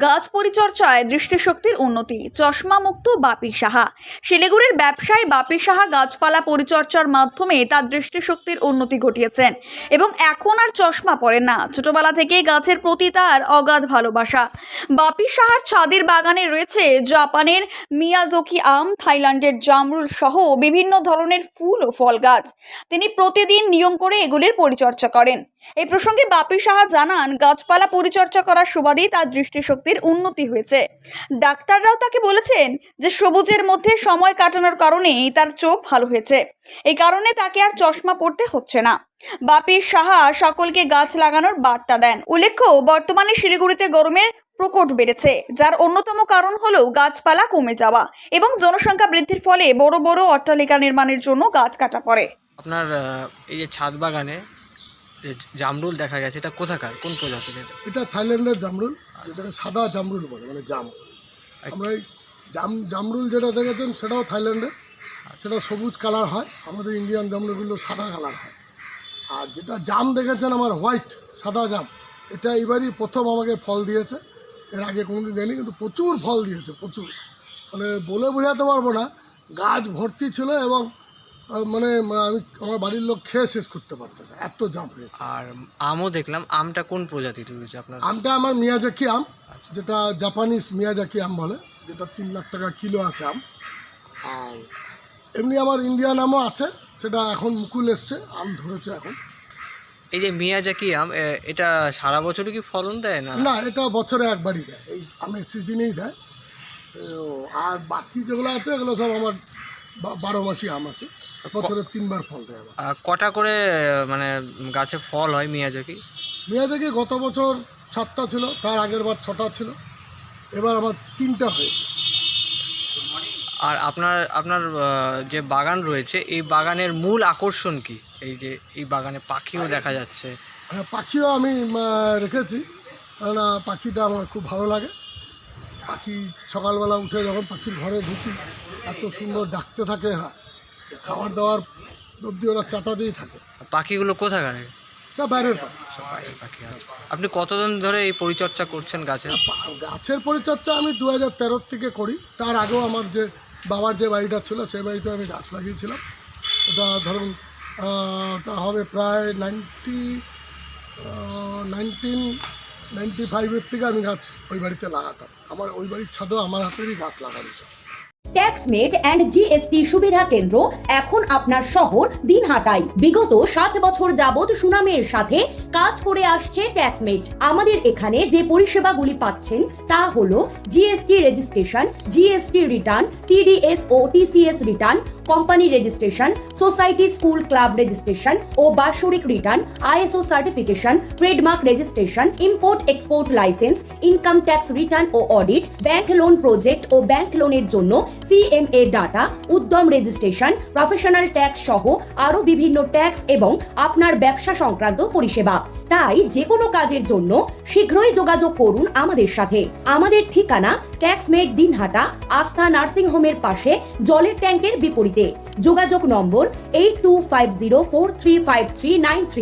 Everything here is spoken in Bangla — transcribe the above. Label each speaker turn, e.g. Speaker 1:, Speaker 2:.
Speaker 1: গাছ পরিচর্যায় দৃষ্টিশক্তির উন্নতি, চশমা মুক্ত বাপি সাহা। শিলিগুড়ির ব্যবসায়ী বাপি সাহা গাছপালা পরিচর্যার মাধ্যমে তার দৃষ্টিশক্তির উন্নতি ঘটিয়েছেন এবং এখন আর চশমা পরেন না। ছোটবেলা থেকে গাছের প্রতি তার অগাধ ভালোবাসা। বাপি সাহার ছাদের বাগানে রয়েছে জাপানের মিয়াজাকি আম, থাইল্যান্ডের জামরুল সহ বিভিন্ন ধরনের ফুল ও ফল গাছ। তিনি প্রতিদিন নিয়ম করে এগুলির পরিচর্যা করেন। এই প্রসঙ্গে বাপি সাহা জানান, গাছপালা পরিচর্যা করার সুবাদেই তার দৃষ্টিশক্তির উন্নতি হয়েছে। ডাক্তাররাও তাকে বলেছেন যে সবুজের মধ্যে সময় কাটানোর কারণেই তার চোখ ভালো হয়েছে। এই কারণে তাকে আর চশমা পড়তে হচ্ছে না। বাপি সাহা সকলকে গাছ লাগানোর বার্তা দেন। উল্লেখ্য, বর্তমানে শিলিগুড়িতে গরমের প্রকোপ বেড়েছে, যার অন্যতম কারণ হলো গাছপালা কমে যাওয়া এবং জনসংখ্যা বৃদ্ধির ফলে বড় বড় অট্টালিকা নির্মাণের জন্য গাছ কাটা পড়ে।
Speaker 2: আপনার এই যে ছাদ বাগানে জামরুল দেখা গেছে, এটা কোথাকার, কোন প্রজাতির?
Speaker 3: এটা থাইল্যান্ডের জামরুল, যেটাকে সাদা জামরুল বলে, মানে জাম। আমরা এই জামরুল যেটা দেখেছেন সেটাও থাইল্যান্ডের, সেটা সবুজ কালার হয়। আমাদের ইন্ডিয়ান জামরুলগুলো সাদা কালার হয়। আর যেটা জাম দেখেছেন আমার হোয়াইট সাদা জাম, এটা এবারই প্রথম আমাকে ফল দিয়েছে। এর আগে কোনোদিন দেয়নি, কিন্তু প্রচুর ফল দিয়েছে, প্রচুর। মানে বলে বোঝাতে পারবো না, গাছ ভর্তি ছিল এবং মানে আমি আমার বাড়ির লোক খেয়ে শেষ করতে পারছে না, এত জাম হয়েছে।
Speaker 2: আর আমও দেখলাম, আমটা কোন প্রজাতির রয়েছে আপনার?
Speaker 3: আমটা আমার মিয়াজাকি আম, যেটা জাপানিজ মিয়াজাকি আম বলে, যেটা 3 লাখ টাকা কিলো আছে আম। আর এমনি আমার ইন্ডিয়ান আমও আছে, সেটা এখন মুকুল এসছে, আম ধরেছে এখন।
Speaker 2: এই যে মিয়াজাকি আম, এটা সারা বছরই কি ফলন দেয় না?
Speaker 3: না, এটা বছরে একবারই দেয়, এই আমের সিজনেই দেয়। আর বাকি যেগুলো আছে এগুলো সব আমার 12 মাসই আম আছে, বছরে 3 বার ফল দেয় আমার।
Speaker 2: কটা করে মানে গাছে ফল হয় মিয়াজাকি?
Speaker 3: মিয়াজাকি গত বছর 7টা ছিল, তার আগের বার 6টা ছিল, এবার আমার 3টা হয়েছে।
Speaker 2: আর আপনার যে বাগান রয়েছে, এই বাগানের মূল আকর্ষণ কি? এই যে এই বাগানে পাখিও দেখা যাচ্ছে।
Speaker 3: হ্যাঁ, পাখিও আমি রেখেছি, কারণ পাখিটা আমার খুব ভালো লাগে। পাখি সকালবেলা উঠে যখন পাখির ঘরে ঢুকি, এত সুন্দর ডাকতে থাকে এরা, খাবার দাবার অবধি ওরা চাচাতেই থাকে।
Speaker 2: পাখিগুলো কোথাকার?
Speaker 3: সব বাইরের পাখি।
Speaker 2: সব বাইরের পাখি আছে। আপনি কতদিন ধরে এই পরিচর্যা করছেন গাছের?
Speaker 3: গাছের পরিচর্যা আমি 2013 থেকে করি। তার আগেও আমার যে বাবার যে বাড়িটা ছিল, সেই বাড়িতে আমি গাছ লাগিয়েছিলাম। ওটা ধরুন ওটা হবে প্রায় 1995 থেকে আমি গাছ ওই বাড়িতে লাগাতাম। আমার ওই বাড়ির ছাদেও আমার হাতেরই গাছ লাগানো সব।
Speaker 4: ট্যাক্সমেট অ্যান্ড জিএসটি সুবিধা কেন্দ্র এখন আপনার শহর দিনহাটায়। বিগত 7 বছর যাবৎ সুনামের সাথে কাজ করে আসছে ট্যাক্সমেট। আমাদের এখানে যে পরিষেবাগুলি পাচ্ছেন তা হলো GST registration, GST return, TDS ও TCS return, company registration, society school club registration ও বাৎসরিক return, ISO certification, trademark registration, import export licence, income tax return ও অডিট, ব্যাংক লোন প্রজেক্ট ও ব্যাংক লোনের জন্য CMA data, Udyam registration, professional tax সহ আরো বিভিন্ন ট্যাক্স এবং আপনার ব্যবসা সংক্রান্ত পরিষেবা। তাই যে কোনো কাজের জন্য শীঘ্রই যোগাযোগ করুন আমাদের সাথে। আমাদের ঠিকানা ট্যাক্সমেট দিনহাটা, আস্থা নার্সিং হোমের পাশে, জলের ট্যাঙ্কের বিপরীতে। যোগাযোগ নম্বর 8250435393।